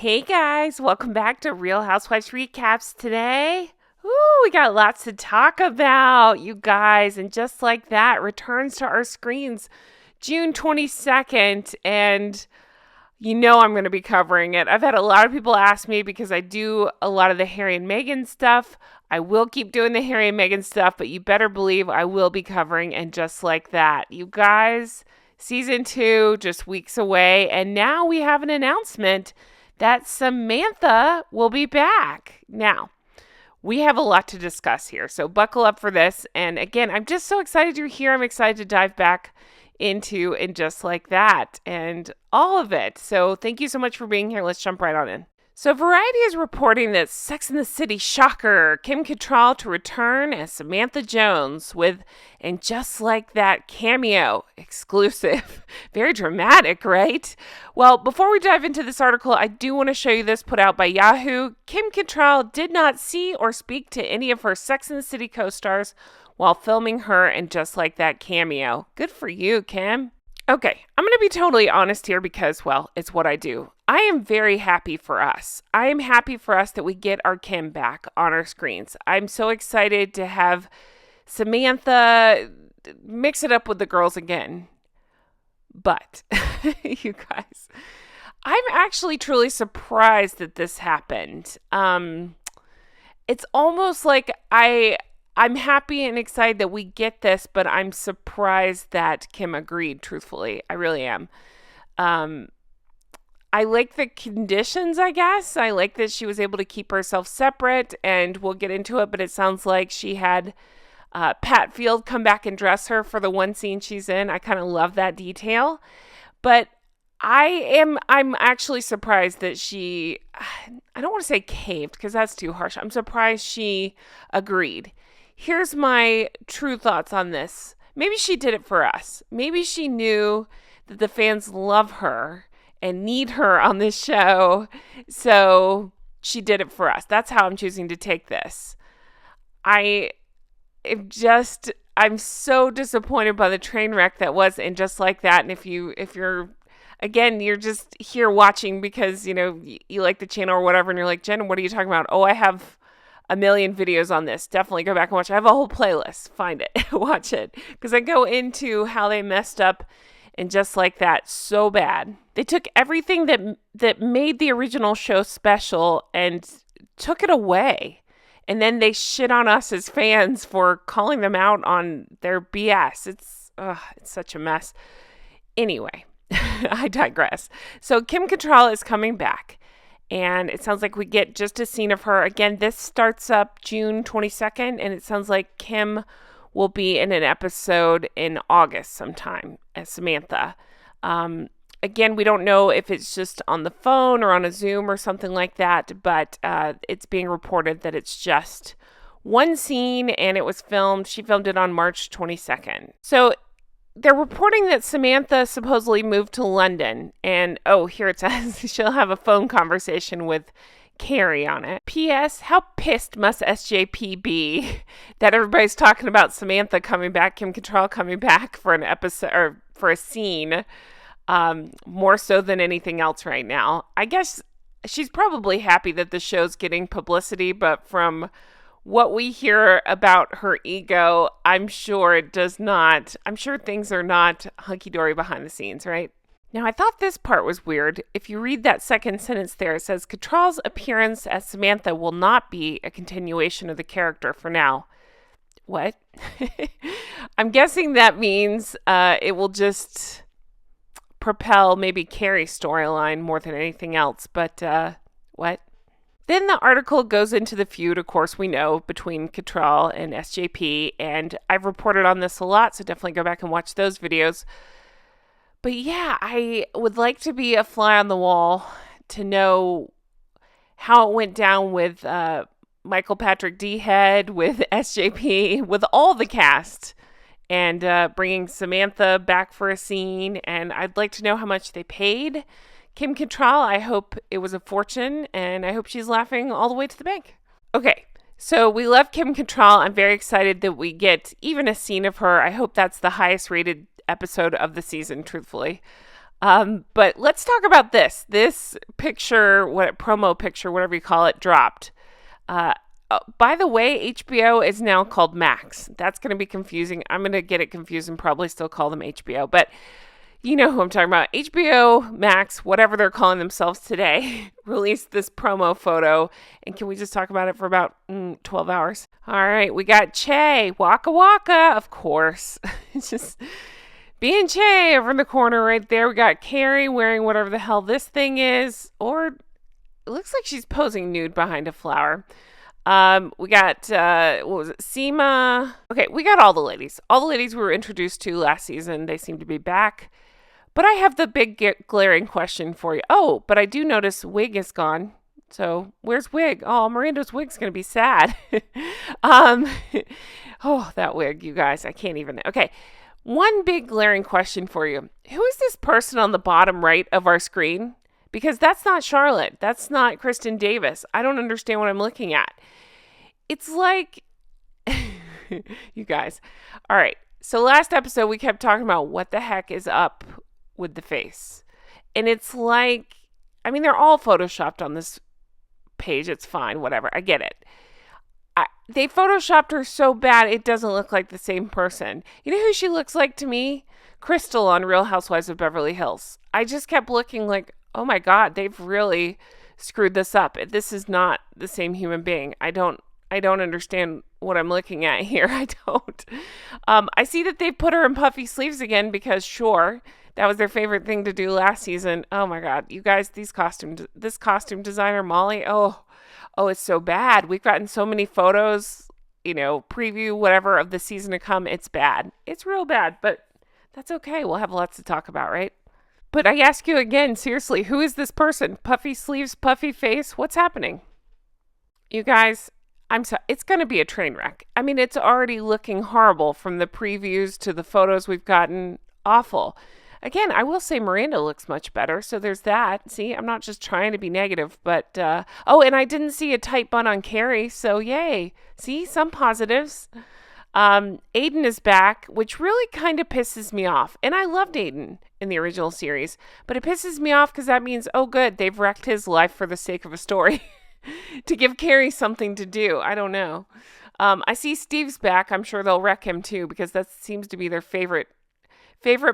Hey guys, welcome back to Real Housewives Recaps today. Ooh, we got lots to talk about, you guys. And just like that, returns to our screens June 22nd. And you know I'm going to be covering it. I've had a lot of people ask me because I do a lot of the Harry and Meghan stuff. I will keep doing the Harry and Meghan stuff, but you better believe I will be covering And Just Like That. You guys, season 2 just weeks away. And now we have an announcement that Samantha will be back. Now, we have a lot to discuss here, so buckle up for this. And again, I'm just so excited you're here. I'm excited to dive back into And Just Like That and all of it. So thank you so much for being here. Let's jump right on in. So Variety is reporting that Sex and the City shocker Kim Cattrall to return as Samantha Jones with And Just Like That cameo exclusive. Very dramatic, right? Well, before we dive into this article, I do want to show you this put out by Yahoo. Kim Cattrall did not see or speak to any of her Sex and the City co-stars while filming her And Just Like That cameo. Good for you, Kim. Okay, I'm going to be totally honest here because, well, it's what I do. I am very happy for us. I am happy for us that we get our Kim back on our screens. I'm so excited to have Samantha mix it up with the girls again. But, you guys, I'm actually truly surprised that this happened. It's almost like I'm happy and excited that we get this, but I'm surprised that Kim agreed, truthfully. I really am. I like the conditions, I guess. I like that she was able to keep herself separate, and we'll get into it, but it sounds like she had Pat Field come back and dress her for the one scene she's in. I kind of love that detail. But I'm actually surprised that she, I don't want to say caved, because that's too harsh. I'm surprised she agreed. Here's my true thoughts on this. Maybe she did it for us. Maybe she knew that the fans love her and need her on this show, so she did it for us. That's how I'm choosing to take this. I'm so disappointed by the train wreck that was And Just Like That. And if you're again, you're just here watching because, you know, you like the channel or whatever, and you're like, Jen, what are you talking about? Oh, I have a million videos on this. Definitely go back and watch. I have a whole playlist. Find it. Watch it. Because I go into how they messed up And Just Like That so bad. They took everything that made the original show special and took it away. And then they shit on us as fans for calling them out on their BS. It's such a mess. Anyway, I digress. So Kim Cattrall is coming back. And it sounds like we get just a scene of her. Again, this starts up June 22nd. And it sounds like Kim will be in an episode in August sometime as Samantha. Again, we don't know if it's just on the phone or on a Zoom or something like that, but it's being reported that it's just one scene and it was filmed. She filmed it on March 22nd. So they're reporting that Samantha supposedly moved to London, and here it says she'll have a phone conversation with Carrie on it. P.S. How pissed must SJP be that everybody's talking about Samantha coming back, Kim Cattrall coming back for an episode or for a scene, more so than anything else right now. I guess she's probably happy that the show's getting publicity, but from what we hear about her ego, I'm sure things are not hunky-dory behind the scenes, right? Now, I thought this part was weird. If you read that second sentence there, it says, Cattrall's appearance as Samantha will not be a continuation of the character for now. What? I'm guessing that means it will just propel maybe Carrie's storyline more than anything else. But what? Then the article goes into the feud, of course, we know, between Carttrall and SJP. And I've reported on this a lot, so definitely go back and watch those videos. But yeah, I would like to be a fly on the wall to know how it went down with Michael Patrick D-Head, with SJP, with all the cast, and bringing Samantha back for a scene. And I'd like to know how much they paid Kim Cattrall. I hope it was a fortune, and I hope she's laughing all the way to the bank. Okay, so we love Kim Cattrall. I'm very excited that we get even a scene of her. I hope that's the highest rated episode of the season, truthfully. But let's talk about this. This picture, what promo picture, whatever you call it, dropped. By the way, HBO is now called Max. That's going to be confusing. I'm going to get it confused and probably still call them HBO. But you know who I'm talking about. HBO Max, whatever they're calling themselves today, released this promo photo. And can we just talk about it for about 12 hours? All right, we got Che, Waka Waka, of course. It's just being Che over in the corner right there. We got Carrie wearing whatever the hell this thing is. Or it looks like she's posing nude behind a flower. We got, what was it, Seema? Okay, we got all the ladies. All the ladies we were introduced to last season. They seem to be back. But I have the big glaring question for you. Oh, but I do notice Wig is gone. So where's Wig? Oh, Miranda's wig's going to be sad. Oh, that wig, you guys. I can't even. Okay. One big glaring question for you. Who is this person on the bottom right of our screen? Because that's not Charlotte. That's not Kristen Davis. I don't understand what I'm looking at. It's like, you guys. All right. So last episode, we kept talking about what the heck is up with the face. And it's like, I mean, they're all photoshopped on this page. It's fine. Whatever. I get it. They photoshopped her so bad, it doesn't look like the same person. You know who she looks like to me? Crystal on Real Housewives of Beverly Hills. I just kept looking like, oh my God, they've really screwed this up. This is not the same human being. I don't understand what I'm looking at here. I don't. I see that they put her in puffy sleeves again because sure, that was their favorite thing to do last season. Oh my God, you guys, this costume designer, Molly, oh, it's so bad. We've gotten so many photos, preview, whatever, of the season to come. It's bad. It's real bad, but that's okay. We'll have lots to talk about, right? But I ask you again, seriously, who is this person? Puffy sleeves, puffy face? What's happening? You guys, I'm sorry. It's going to be a train wreck. I mean, it's already looking horrible from the previews to the photos we've gotten. Awful. Again, I will say Miranda looks much better, so there's that. See, I'm not just trying to be negative, but, and I didn't see a tight bun on Carrie, so yay. See, some positives. Aiden is back, which really kind of pisses me off. And I loved Aiden in the original series, but it pisses me off because that means, oh good, they've wrecked his life for the sake of a story to give Carrie something to do. I don't know. I see Steve's back. I'm sure they'll wreck him too, because that seems to be their favorite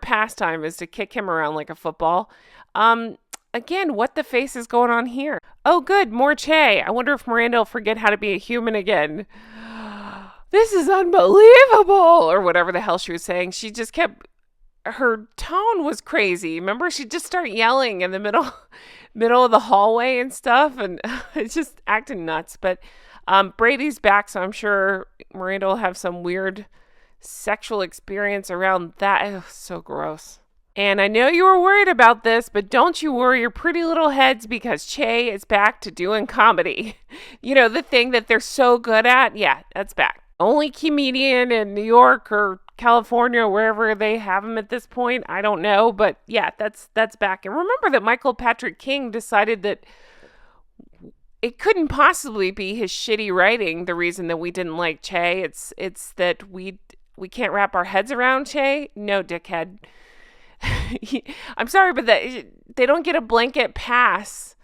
pastime is to kick him around like a football. Again, what the face is going on here? Oh good, more Che. I wonder if Miranda will forget how to be a human again. This is unbelievable, or whatever the hell she was saying. She just kept, her tone was crazy. Remember, she'd just start yelling in the middle of the hallway and stuff, and it's just acting nuts. But Brady's back, so I'm sure Miranda will have some weird sexual experience around that. Oh, so gross. And I know you were worried about this, but don't you worry your pretty little heads, because Che is back to doing comedy. The thing that they're so good at? Yeah, that's back. Only comedian in New York or California, wherever they have him at this point. I don't know, but yeah, that's back. And remember that Michael Patrick King decided that it couldn't possibly be his shitty writing the reason that we didn't like Che. It's that we can't wrap our heads around Che. No, dickhead. I'm sorry, but they don't get a blanket pass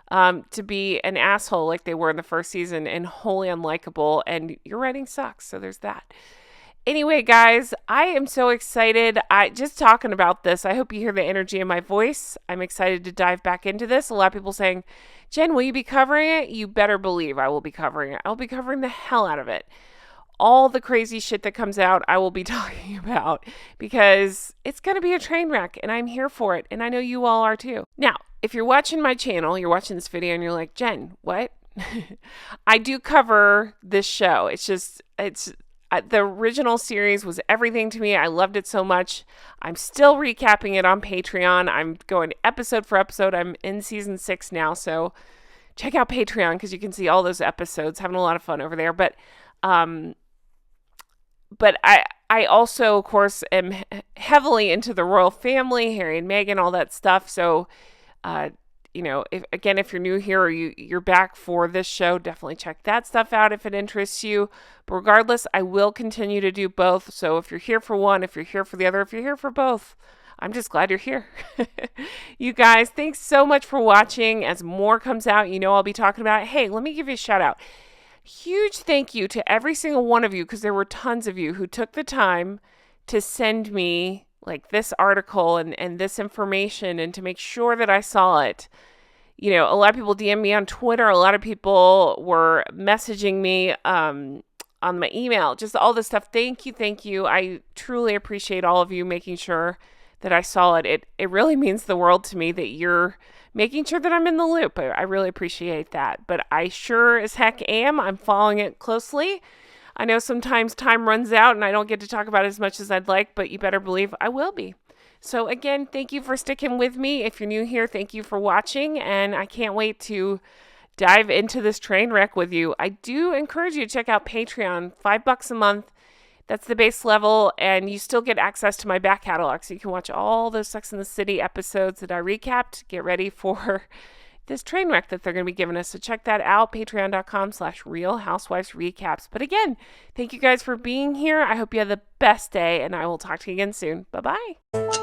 to be an asshole like they were in the first season and wholly unlikable, and your writing sucks, so there's that. Anyway, guys, I am so excited. Just talking about this, I hope you hear the energy in my voice. I'm excited to dive back into this. A lot of people saying, Jen, will you be covering it? You better believe I will be covering it. I'll be covering the hell out of it. All the crazy shit that comes out, I will be talking about, because it's going to be a train wreck, and I'm here for it, and I know you all are too. Now, if you're watching my channel, you're watching this video, and you're like, Jen, what? I do cover this show. It's the original series was everything to me. I loved it so much. I'm still recapping it on Patreon. I'm going episode for episode. I'm in season 6 now, so check out Patreon because you can see all those episodes. Having a lot of fun over there, but I also, of course, am heavily into the royal family, Harry and Meghan, all that stuff. So, if you're new here or you're back for this show, definitely check that stuff out if it interests you. But regardless, I will continue to do both. So if you're here for one, if you're here for the other, if you're here for both, I'm just glad you're here. You guys, thanks so much for watching. As more comes out, I'll be talking about it. Hey, let me give you a shout out. Huge thank you to every single one of you, because there were tons of you who took the time to send me like this article and this information and to make sure that I saw it. A lot of people DM me on Twitter. A lot of people were messaging me on my email, just all this stuff. Thank you. Thank you. I truly appreciate all of you making sure that I saw it. It really means the world to me that you're making sure that I'm in the loop. I really appreciate that. But I sure as heck am. I'm following it closely. I know sometimes time runs out and I don't get to talk about it as much as I'd like, but you better believe I will be. So again, thank you for sticking with me. If you're new here, thank you for watching, and I can't wait to dive into this train wreck with you. I do encourage you to check out Patreon, $5 a month. That's the base level, and you still get access to my back catalog, so you can watch all those Sex and the City episodes that I recapped. Get ready for this train wreck that they're going to be giving us. So check that out, patreon.com/Real Housewives Recaps. But again, thank you guys for being here. I hope you have the best day, and I will talk to you again soon. Bye-bye.